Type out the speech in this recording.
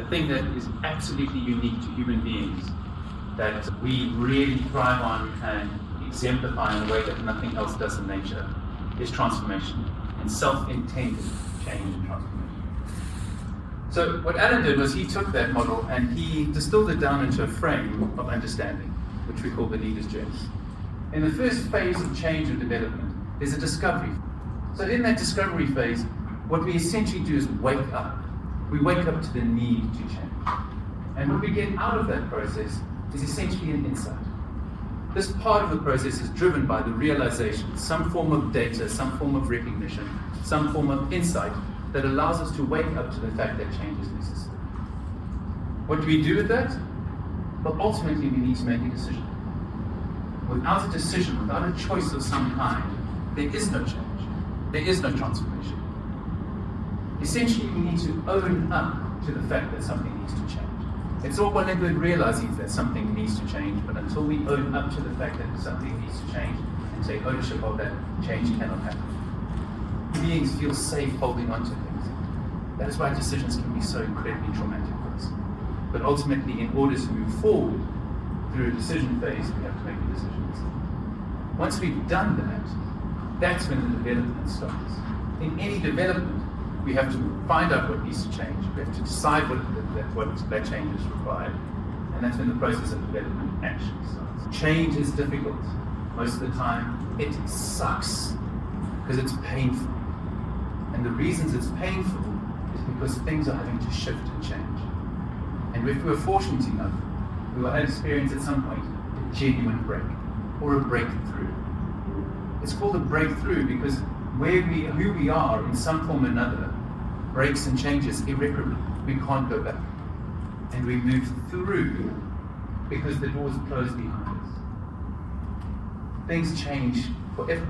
the thing that is absolutely unique to human beings, that we really thrive on and exemplify in a way that nothing else does in nature, is transformation and self-intended change and transformation. So what Alan did was he took that model and he distilled it down into a frame of understanding, which we call the leader's journey. In the first phase of change and development, there's a discovery. So in that discovery phase, what we essentially do is wake up. We wake up to the need to change. And what we get out of that process is essentially an insight. This part of the process is driven by the realization, some form of data, some form of recognition, some form of insight that allows us to wake up to the fact that change is necessary. What do we do with that? Well, ultimately we need to make a decision. Without a decision, without a choice of some kind, there is no change. There is no transformation. Essentially, we need to own up to the fact that something needs to change. It's all well and good realizing that something needs to change, but until we own up to the fact that something needs to change and take ownership of that, change cannot happen. Beings feel safe holding on to things. That is why decisions can be so incredibly traumatic for us. But ultimately, in order to move forward through a decision phase, we have to make the decisions. Once we've done that, that's when the development starts. In any development, we have to find out what needs to change. We have to decide what that change is required. And that's when the process of development actually starts. Change is difficult. Most of the time, it sucks because it's painful. And the reasons it's painful is because things are having to shift and change. And if we're fortunate enough, we will experience at some point a genuine break or a breakthrough. It's called a breakthrough because who we are in some form or another breaks and changes irreparably. We can't go back. And we move through because the doors close behind us. Things change forever.